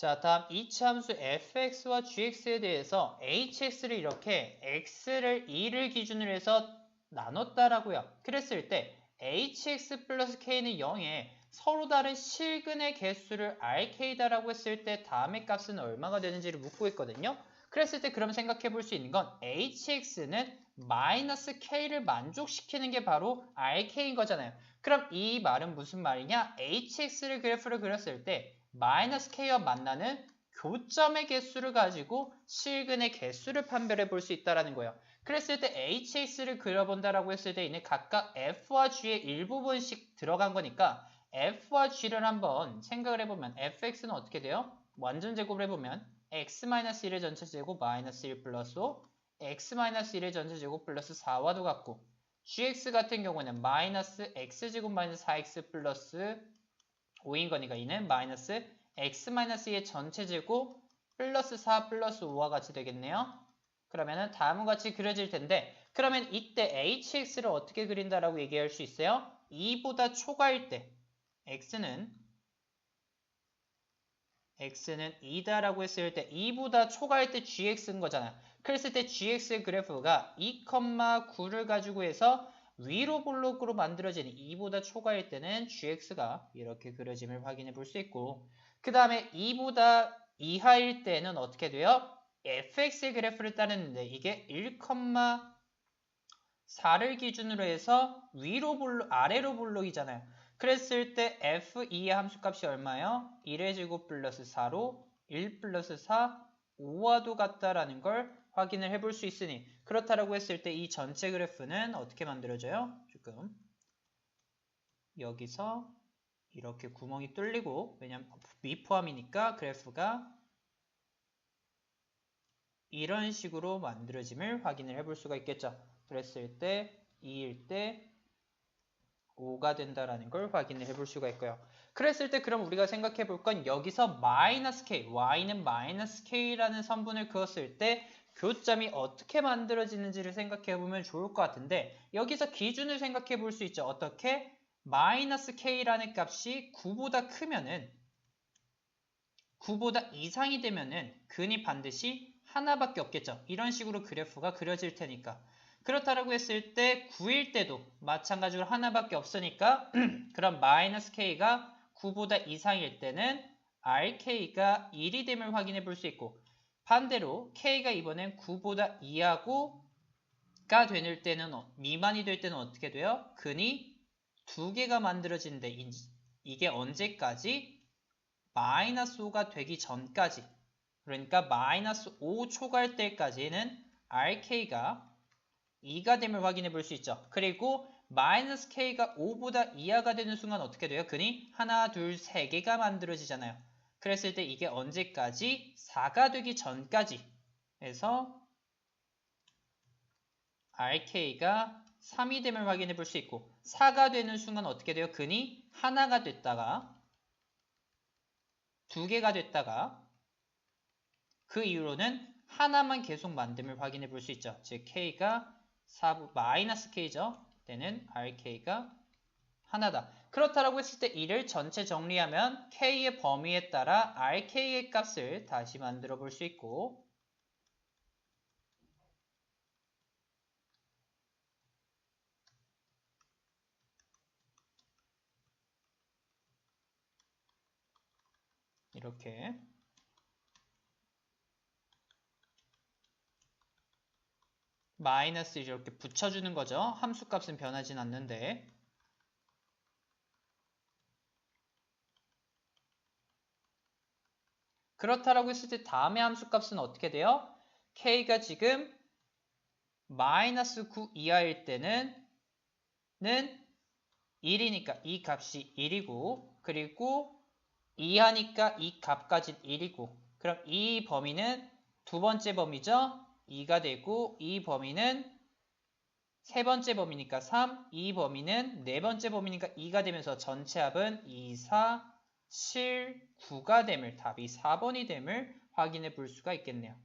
자, 다음 이치 함수 fx와 gx에 대해서 hx를 이렇게 x를 2를 기준으로 해서 나눴다라고요. 그랬을 때 hx 플러스 k는 0에 서로 다른 실근의 개수를 rk다라고 했을 때 다음의 값은 얼마가 되는지를 묻고 있거든요. 그랬을 때 그럼 생각해 볼 수 있는 건 hx는 마이너스 k를 만족시키는 게 바로 rk인 거잖아요. 그럼 이 말은 무슨 말이냐? hx를 그래프를 그렸을 때 마이너스 k와 만나는 교점의 개수를 가지고 실근의 개수를 판별해 볼 수 있다는 거예요. 그랬을 때 hx를 그려본다라고 했을 때 이는 각각 f와 g의 일부분씩 들어간 거니까 f와 g를 한번 생각을 해보면 fx는 어떻게 돼요? 완전 제곱을 해보면 x-1의 전체 제곱 마이너스 1 플러스 5 x-1의 전체 제곱 플러스 4와도 같고 gx 같은 경우는 마이너스 x제곱 마이너스 4x 플러스 5인 거니까 이는 마이너스 x-2의 전체 제곱 플러스 4 플러스 5와 같이 되겠네요. 그러면은 다음과 같이 그려질 텐데 그러면 이때 hx를 어떻게 그린다라고 얘기할 수 있어요? 2보다 초과일 때 x는 2다라고 했을 때 2보다 초과일 때 gx인 거잖아요. 그랬을 때 gx의 그래프가 2,9를 가지고 해서 위로 볼록으로 만들어지는 2보다 초과일 때는 gx가 이렇게 그려짐을 확인해 볼 수 있고 그 다음에 2보다 이하일 때는 어떻게 돼요? fx의 그래프를 따르는데 이게 1,4를 기준으로 해서 위로 볼록, 아래로 볼록이잖아요. 그랬을 때 f2의 함수값이 얼마예요? 1의 제곱 플러스 4로 1 플러스 4, 5와도 같다라는 걸 확인을 해볼 수 있으니 그렇다라고 했을 때 이 전체 그래프는 어떻게 만들어져요? 조금 여기서 이렇게 구멍이 뚫리고 왜냐면 미포함이니까 그래프가 이런 식으로 만들어짐을 확인을 해볼 수가 있겠죠. 그랬을 때 2일 때 5가 된다라는 걸 확인을 해볼 수가 있고요. 그랬을 때 그럼 우리가 생각해 볼 건 여기서 마이너스 k, y는 마이너스 k라는 선분을 그었을 때 교점이 어떻게 만들어지는지를 생각해 보면 좋을 것 같은데 여기서 기준을 생각해 볼 수 있죠. 어떻게? 마이너스 k라는 값이 9보다 크면은 9보다 이상이 되면은 근이 반드시 하나밖에 없겠죠. 이런 식으로 그래프가 그려질 테니까. 그렇다라고 했을 때 9일 때도 마찬가지로 하나밖에 없으니까 그럼 마이너스 k가 9보다 이상일 때는 rk가 1이 됨을 확인해 볼 수 있고 반대로 k가 이번엔 9보다 이하고가 될 때는 미만이 될 때는 어떻게 돼요? 근이 2개가 만들어지는데 이게 언제까지? 마이너스 5가 되기 전까지 그러니까 마이너스 5 초과할 때까지는 rk가 2가 됨을 확인해 볼 수 있죠. 그리고 마이너스 k가 5보다 이하가 되는 순간 어떻게 돼요? 근이 하나, 둘, 세 개가 만들어지잖아요. 그랬을 때 이게 언제까지? 4가 되기 전까지 해서 rk가 3이 됨을 확인해 볼 수 있고 4가 되는 순간 어떻게 돼요? 근이 하나가 됐다가 2개가 됐다가 그 이후로는 하나만 계속 만듦을 확인해 볼 수 있죠. 즉 k가 4, 마이너스 k죠. 때는 rk가 하나다. 그렇다라고 했을 때 이를 전체 정리하면 k의 범위에 따라 rk의 값을 다시 만들어 볼 수 있고 이렇게 마이너스 이렇게 붙여주는 거죠. 함수값은 변하진 않는데 그렇다라고 했을 때 다음의 함수값은 어떻게 돼요? k가 지금 마이너스 9 이하일 때는 1이니까 이 값이 1이고 그리고 이하니까 이 값까지 1이고 그럼 이 범위는 두 번째 범위죠? 2가 되고 이 범위는 세 번째 범위니까 3, 이 범위는 네 번째 범위니까 2가 되면서 전체 합은 2, 4, 7, 9가 됨을 답이 4번이 됨을 확인해 볼 수가 있겠네요.